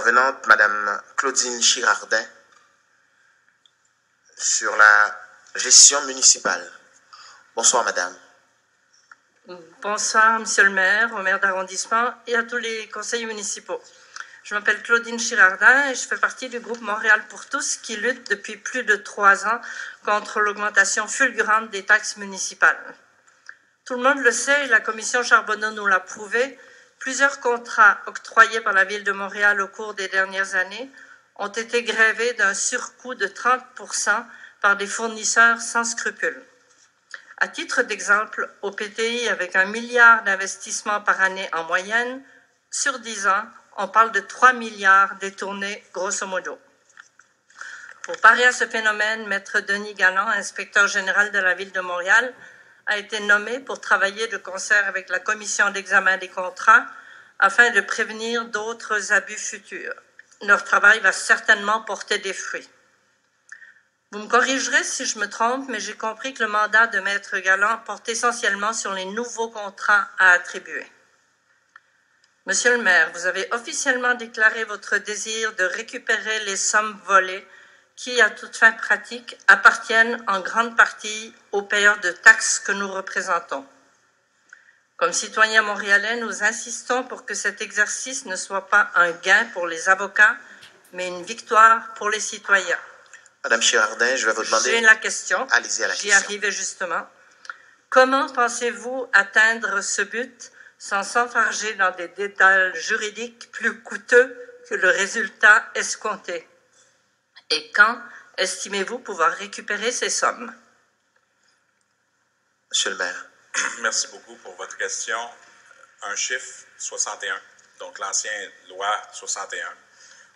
intervenante, Madame Claudine Girardin, sur la gestion municipale. Bonsoir, Madame. Bonsoir, Monsieur le maire, au maire d'arrondissement et à tous les conseillers municipaux. Je m'appelle Claudine Girardin et je fais partie du groupe Montréal pour tous qui lutte depuis plus de 3 ans contre l'augmentation fulgurante des taxes municipales. Tout le monde le sait et la commission Charbonneau nous l'a prouvé, plusieurs contrats octroyés par la Ville de Montréal au cours des dernières années ont été grevés d'un surcoût de 30% par des fournisseurs sans scrupules. À titre d'exemple, au PTI, avec 1 milliard d'investissements par année en moyenne, sur 10 ans, on parle de 3 milliards détournés grosso modo. Pour parer à ce phénomène, Maître Denis Galland, inspecteur général de la Ville de Montréal, a été nommé pour travailler de concert avec la commission d'examen des contrats afin de prévenir d'autres abus futurs. Leur travail va certainement porter des fruits. Vous me corrigerez si je me trompe, mais j'ai compris que le mandat de Maître Galland porte essentiellement sur les nouveaux contrats à attribuer. Monsieur le maire, vous avez officiellement déclaré votre désir de récupérer les sommes volées qui, à toute fin pratique, appartiennent en grande partie aux payeurs de taxes que nous représentons. Comme citoyens montréalais, nous insistons pour que cet exercice ne soit pas un gain pour les avocats, mais une victoire pour les citoyens. Madame Girardin, je vais vous demander... J'ai la question. Allez-y à la question. J'y arrivais justement. Comment pensez-vous atteindre ce but sans s'enfarger dans des détails juridiques plus coûteux que le résultat escompté? Et quand estimez-vous pouvoir récupérer ces sommes? Monsieur le maire. Merci beaucoup pour votre question. Un chiffre, 61. Donc, l'ancienne loi 61.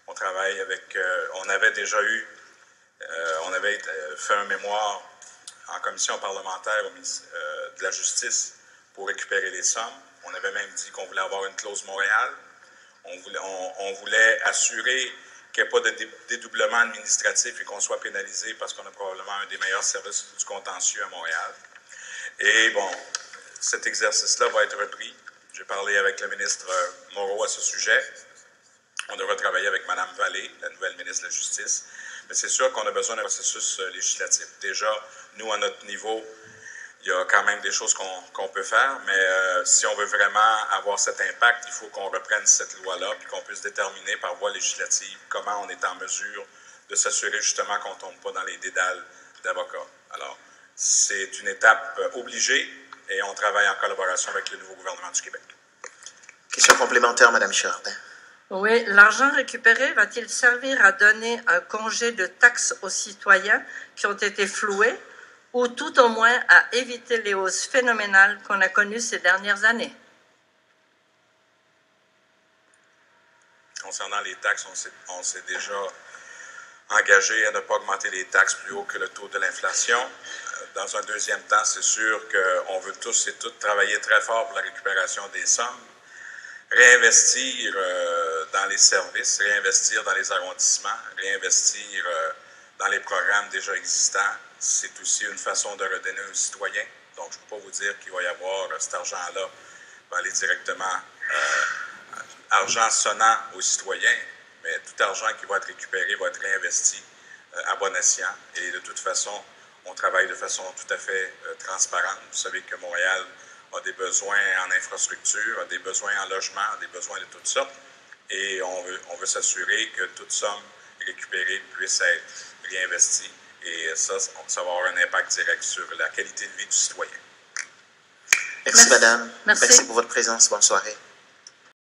On travaille avec... on avait déjà eu... on avait fait un mémoire en commission parlementaire de la justice pour récupérer les sommes. On avait même dit qu'on voulait avoir une clause Montréal. On voulait assurer qu'il n'y ait pas de dédoublement administratif et qu'on soit pénalisé parce qu'on a probablement un des meilleurs services du contentieux à Montréal. Et bon, cet exercice-là va être repris. J'ai parlé avec le ministre Moreau à ce sujet. On devra travailler avec Mme Vallée, la nouvelle ministre de la Justice. Mais c'est sûr qu'on a besoin d'un processus législatif. Déjà, nous, à notre niveau, il y a quand même des choses qu'on peut faire, mais si on veut vraiment avoir cet impact, il faut qu'on reprenne cette loi-là puis qu'on puisse déterminer par voie législative comment on est en mesure de s'assurer justement qu'on ne tombe pas dans les dédales d'avocats. Alors, c'est une étape obligée et on travaille en collaboration avec le nouveau gouvernement du Québec. Question complémentaire, Mme Girardin. Oui, l'argent récupéré va-t-il servir à donner un congé de taxes aux citoyens qui ont été floués ou tout au moins à éviter les hausses phénoménales qu'on a connues ces dernières années? Concernant les taxes, on s'est déjà engagé à ne pas augmenter les taxes plus haut que le taux de l'inflation. Dans un deuxième temps, c'est sûr qu'on veut tous et toutes travailler très fort pour la récupération des sommes. Réinvestir dans les services, réinvestir dans les arrondissements, réinvestir dans les programmes déjà existants, c'est aussi une façon de redonner aux citoyens. Donc, je ne peux pas vous dire qu'il va y avoir cet argent-là va aller directement argent sonnant aux citoyens, mais tout argent qui va être récupéré va être réinvesti à bon escient. Et de toute façon, on travaille de façon tout à fait transparente. Vous savez que Montréal a des besoins en infrastructure, a des besoins en logement, a des besoins de toutes sortes. Et on veut s'assurer que toute somme récupérée puisse être réinvestie. Et ça va avoir un impact direct sur la qualité de vie du citoyen. Merci, madame. Merci. Merci pour votre présence. Bonne soirée.